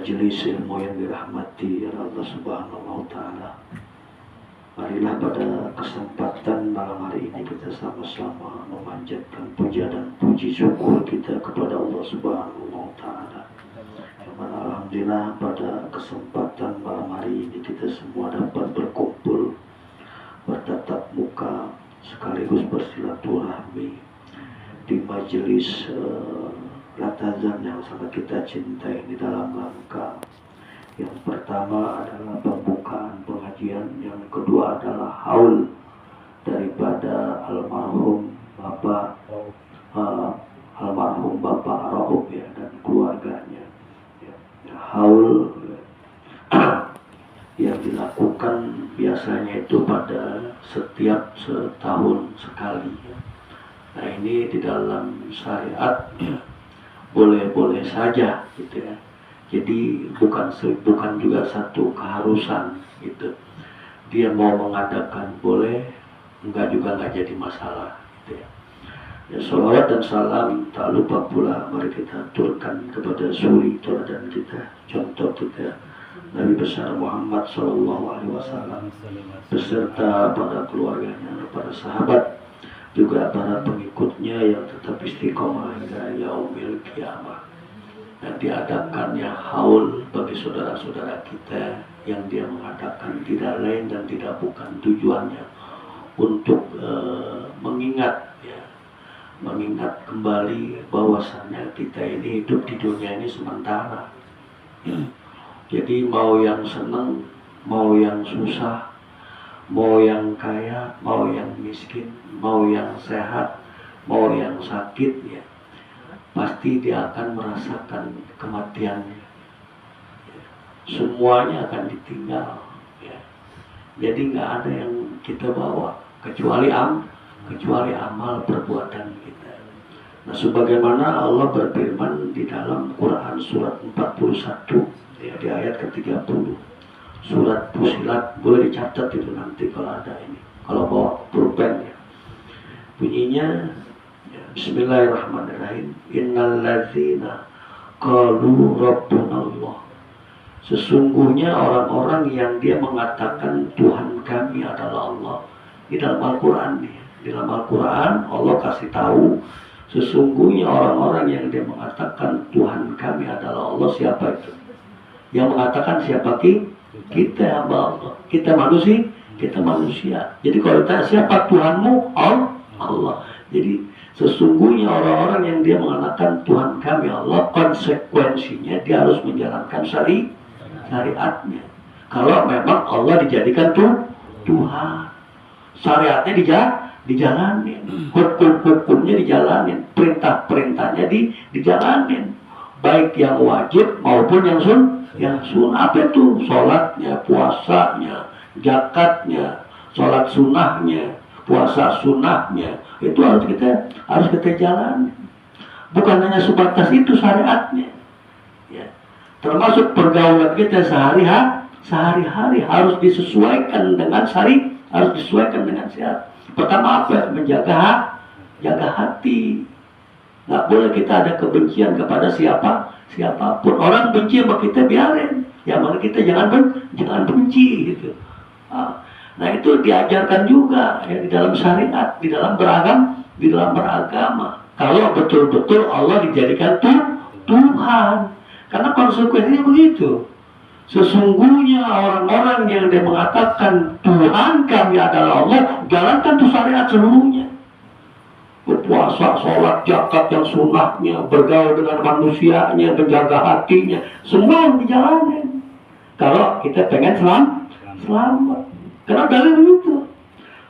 majelis ilmu yang dirahmati Allah Subhanahu wa Ta'ala. Marilah pada kesempatan malam hari ini kita sama-sama memanjatkan puja dan puji syukur kita kepada Allah Subhanahu wa Ta'ala. Alhamdulillah pada kesempatan malam hari ini kita semua dapat berkumpul, bertatap muka, sekaligus bersilaturahmi di majelis Latazan yang sangat kita cintai ini dalam rangka yang pertama adalah pembukaan pengajian, yang kedua adalah haul daripada almarhum Bapak Raub ya, dan keluarganya ya, haul yang dilakukan biasanya itu pada setiap setahun sekali ya. Nah ini di dalam syariat boleh-boleh saja gitu ya. Jadi bukan juga satu keharusan gitu. Dia mau mengadakan boleh, enggak jadi masalah gitu ya. Ya, sholawat dan salam tak lupa pula mari kita aturkan kepada suri teladan kita, contoh kita Nabi besar Muhammad SAW beserta para keluarganya, para sahabat, juga para pengikutnya yang tetap istiqomah hingga yaumil kiamah. Dan diadakannya haul bagi saudara-saudara kita yang dia mengadakan tidak lain dan tidak bukan tujuannya untuk mengingat kembali bahwasannya kita ini hidup di dunia ini sementara. Jadi mau yang senang, mau yang susah, mau yang kaya, mau yang miskin, mau yang sehat, mau yang sakit ya, pasti dia akan merasakan kematiannya ya. Semuanya akan ditinggal ya. Jadi nggak ada yang kita bawa kecuali amal perbuatan kita. Nah sebagaimana Allah berfirman di dalam Quran surat 41 ya, di ayat ke-30, surat Fusilat, boleh dicatat itu nanti kalau ada ini, kalau bawa pulpen ya. Bunyinya ya, Bismillahirrahmanirrahim. Innalladzina qalu rabbunallah. Sesungguhnya orang-orang yang dia mengatakan Tuhan kami adalah Allah. Di dalam Al-Quran nih, di dalam Al-Quran Allah kasih tahu sesungguhnya orang-orang yang dia mengatakan Tuhan kami adalah Allah. Siapa itu? Yang mengatakan siapa kita hamba Allah, kita manusia. Jadi kalau ditanya siapa Tuhanmu? Allah. Jadi sesungguhnya orang-orang yang dia mengatakan Tuhan kami Allah, konsekuensinya dia harus menjalankan syariatnya. Kalau memang Allah dijadikan Tuhan, syariatnya dijalanin, hukum-hukumnya dijalanin, perintah-perintahnya dijalanin, baik yang wajib maupun yang sunnah. Apa itu? Sholatnya, puasanya, zakatnya, sholat sunnahnya, puasa sunnahnya, itu harus kita jalani. Bukan hanya sebatas itu syariatnya ya. Termasuk pergaulan kita sehari-hari harus disesuaikan dengan syariat. Pertama apa? Menjaga hati. Nggak boleh kita ada kebencian kepada siapapun. Orang benci sama kita biarin, ya malah kita jangan benci gitu. Nah itu diajarkan juga ya, di dalam syariat, di dalam beragama. Kalau betul-betul Allah dijadikan Tuhan, karena konsekuensinya begitu. Sesungguhnya orang-orang yang dia mengatakan Tuhan kami adalah Allah, jalankan tuh syariat seluruhnya. Berpuasa, sholat, zakat yang sunnahnya, bergaul dengan manusianya, menjaga hatinya, semua yang dijalanin. Kalau kita pengen selamat. Karena dalil begitu.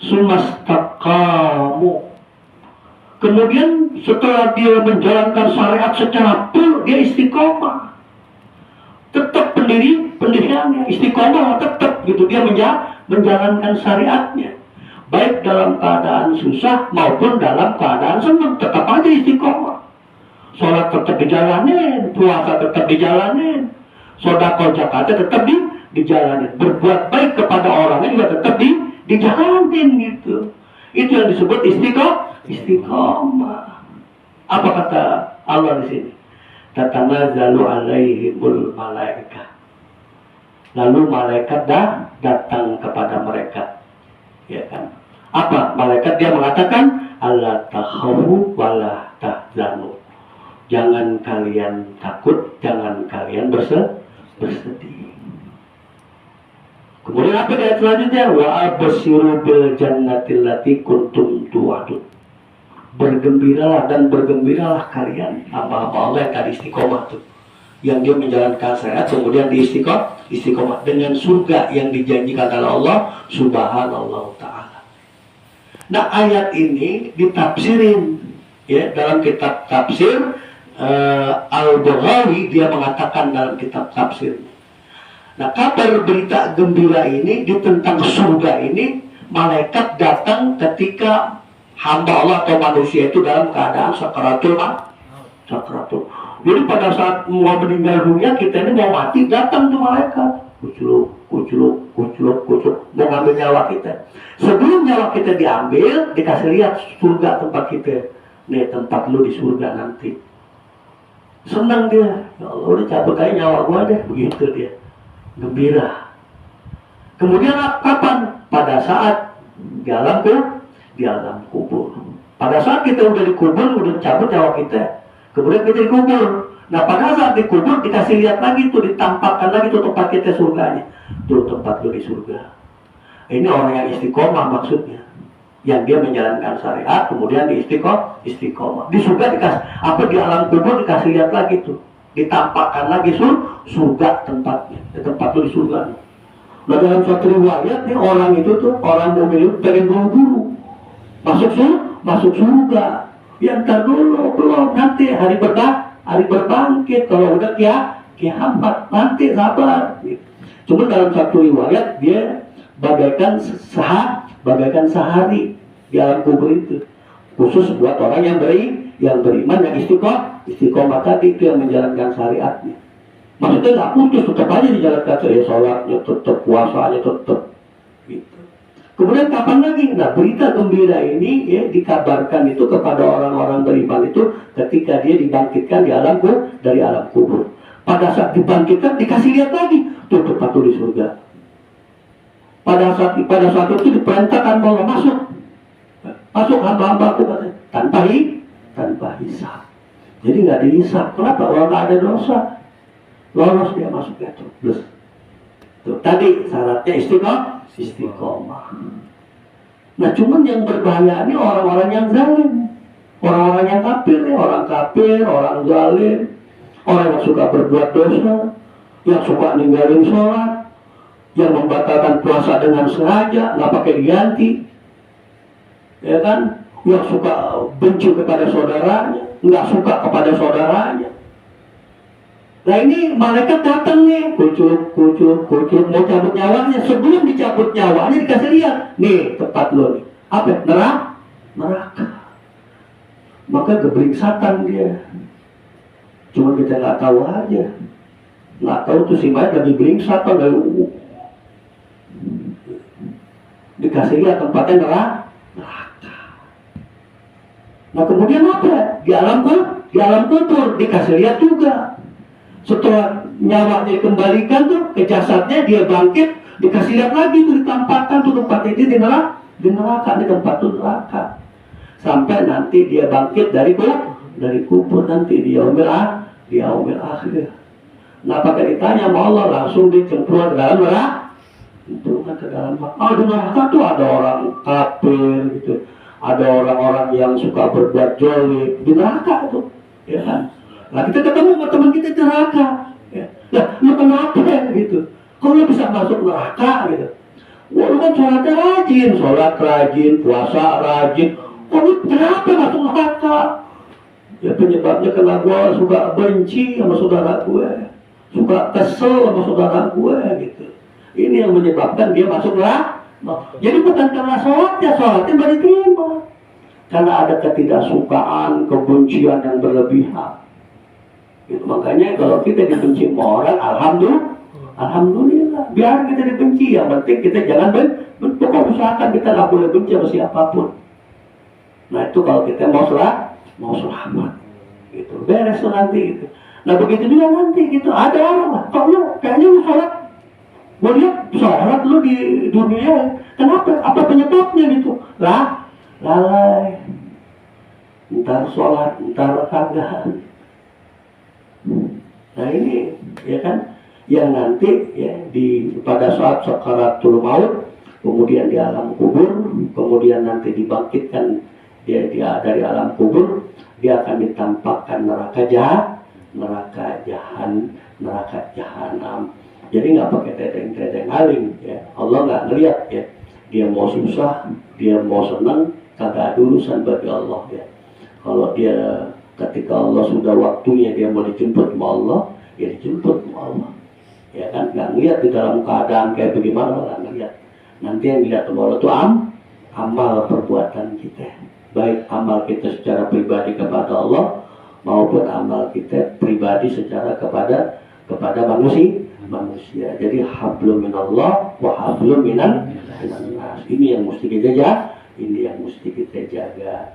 Sumastaqamu. Kemudian setelah dia menjalankan syariat secara full, dia istiqomah. Tetap pendiriannya, istiqomah tetap gitu, dia menjalankan syariatnya. Baik dalam keadaan susah maupun dalam keadaan senang, tetap aja istiqomah. Sholat tetap dijalanin, puasa tetap dijalanin, sedekah zakatnya tetap dijalanin, berbuat baik kepada orangnya juga tetap dijalanin gitu. Itu yang disebut istiqomah. Apa kata Allah di sini? tatanazzalu alaihimul malaikah. Lalu malaikat datang kepada mereka, ya kan? Apa? Malaikat dia mengatakan, alla takhafu wala tahzanu. Jangan kalian takut, jangan kalian bersedih. Kemudian apa ayat selanjutnya? Wa absyiru bil jannati allati kuntum tu'adun. Bergembiralah dan bergembiralah kalian hamba-hamba Allah yang tadi istiqomah tuh, yang dia menjalankan syariat kemudian di istiqomah dengan surga yang dijanjikan oleh Allah Subhanahu Ta'ala. Nah, ayat ini ditafsirin ya dalam kitab tafsir Al-Baghawi, dia mengatakan dalam kitab tafsir. Nah, kabar berita gembira ini tentang surga ini, malaikat datang ketika hamba Allah atau manusia itu dalam keadaan sakaratul maut. Jadi pada saat mau meninggal dunia, kita ini mau mati, datang tuh malaikat, kuculuk, mau ngambil nyawa kita. Sebelum nyawa kita diambil, dikasih lihat surga tempat kita. Nih tempat lu di surga nanti. Senang dia, ya Allah udah cabut aja nyawa gua deh, begitu dia, gembira. Kemudian kapan? Pada saat di alam kubur. Pada saat kita udah dikubur, udah cabut nyawa kita, kemudian kita dikubur. Nah, pada saat dikubur dikasih lihat lagi tuh, ditampakkan lagi tuh tempat kita surganya. Tuh tempat lu di surga. Ini orang yang istiqomah maksudnya, yang dia menjalankan syariat kemudian di istiqomah. Di surga di alam kubur dikasih lihat lagi tuh, ditampakkan lagi surga tempatnya, tempat lu di surga. Nah, dalam suatu riwayat nih, orang itu tuh, orang mukmin itu pengen buru-buru masuk surga. Ya ntar dulu, belum, nanti hari berbangkit, kalau udah kiamat nanti sabar. Cuma dalam satu riwayat dia bagaikan sehari di alam kubur itu, khusus buat orang yang beriman, yang istiqomah tadi itu, yang menjalankan syariatnya. Maksudnya nggak putus, tetap aja dijalankan ya, sholatnya tetap, puasanya tetap gitu. Kemudian kapan lagi? Nah, berita gembira ini ya dikabarkan itu kepada orang-orang beriman itu ketika dia dibangkitkan dari alam kubur. Pada saat dibangkitkan dikasih lihat lagi tuh tempat tuh di surga. Pada saat itu diperintahkan bahwa masuk hamba-hambaku tanpa hisab. Jadi nggak dihisab. Kenapa? Orang nggak ada dosa, lolos dia masuk itu. Tuh tadi syaratnya istiqomah. Nah, cuman yang berbahaya ini orang-orang yang zalim, orang-orang yang kafir, orang zalim, orang yang suka berbuat dosa, yang suka ninggalin sholat, yang membatalkan puasa dengan sengaja, nggak pakai diganti, ya kan? Yang suka benci kepada saudaranya, nggak suka kepada saudaranya. Nah, ini malaikat datang nih, kucuk, mau cabut nyawanya. Sebelum dicabut nyawanya dikasih lihat, nih tempat lo nih, apa? Neraka. Maka geblingsatan dia. Cuma kita nggak tahu aja, nggak tahu tuh si mayat lagi blingsat atau dari dikasih lihat tempatnya neraka. Nah, kemudian apa? Di alam kubur dikasih lihat juga. Setelah nyawanya dikembalikan tuh ke jasadnya, dia bangkit, dikasih lihat lagi tuh, ditampakkan tuh tempatnya di neraka, di tempat tuh neraka. Sampai nanti dia bangkit dari kubur nanti di yaumil akhir. Nah, pakai ditanya sama Allah, langsung dicemplung ke dalam neraka. Itu kan ke dalam di neraka tuh ada orang kafir gitu, ada orang-orang yang suka berbuat jolim di neraka itu, ya kan? Nah, kita ketemu sama teman kita di neraka, ya. Lah, lu kenapa ya gitu? Kok lu bisa masuk neraka gitu? Wah, lu kan sholat rajin, puasa rajin. Kok lu kenapa masuk neraka? Ya, penyebabnya karena gue suka benci sama saudara gue, suka kesel sama saudara gue gitu. Ini yang menyebabkan dia masuk neraka. Jadi bukan karena sholatnya nggak diterima, karena ada ketidaksukaan, kebencian yang berlebihan. Itu makanya kalau kita dibenci sama orang, alhamdulillah, biar kita dibenci, yang penting kita jangan pokoknya usahakan kita nggak boleh benci sama siapapun. Nah, itu kalau kita mau selamat, gitu, beres tuh nanti gitu. Nah begitu juga nanti gitu, ada orang lah, kok lu kayaknya lu sholat, gue lihat sholat lu di dunia, kenapa? Apa penyebabnya gitu? Lah, lalai, ntar sholat, ntar kagak. Nah ini, ya kan, yang nanti ya pada saat sakaratul maut, kemudian di alam kubur, kemudian nanti dibangkitkan dia dari alam kubur, dia akan ditampakkan neraka jahanam. Jadi nggak pakai tedeng aling, ya. Allah nggak ngeliat ya. Dia mau susah, dia mau senang, kagak ada urusan bagi Allah ya. Kalau dia ketika Allah sudah waktunya dia mau dijemput sama Allah, ya dijemput sama Allah. Ya kan, nggak ngeliat di dalam keadaan kayak bagaimana, nggak ngeliat. Nanti yang dilihat sama Allah itu amal perbuatan kita, baik amal kita secara pribadi kepada Allah maupun amal kita pribadi secara kepada manusia. Jadi hablum minallah wa hablum minan nas. Ini yang mesti kita jaga.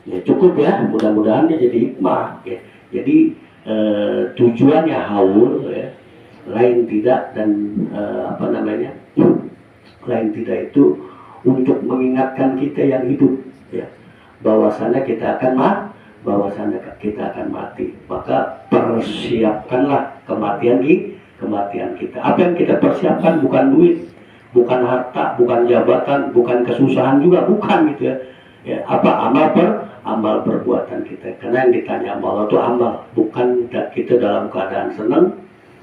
Ya cukup ya, mudah-mudahan dia jadi hikmah ya. Jadi tujuannya haul ya, lain tidak dan lain tidak itu untuk mengingatkan kita yang hidup ya, bahwasannya kita akan mati. Maka persiapkanlah kematian kita. Apa yang kita persiapkan bukan duit, bukan harta, bukan jabatan, bukan kesusahan juga, bukan gitu ya. Ya, apa amal perbuatan kita. Karena yang ditanya Allah itu amal, bukan kita dalam keadaan senang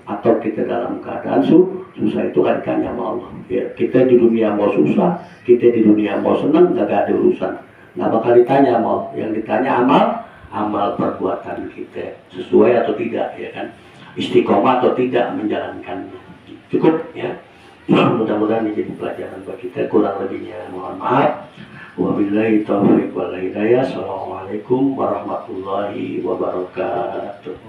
atau kita dalam keadaan susah, itu kan ditanya sama Allah. Ya, kita di dunia mau susah, kita di dunia mau senang, nggak ada urusan. Nggak bakal ditanya sama Allah. Yang ditanya amal perbuatan kita sesuai atau tidak, ya kan? Istiqomah atau tidak menjalankannya. Cukup ya. Mudah-mudahan ini jadi pelajaran bagi kita. Kurang lebihnya mohon maaf. Wabillahi taufiq wal hidayah. Assalamualaikum warahmatullahi wabarakatuh.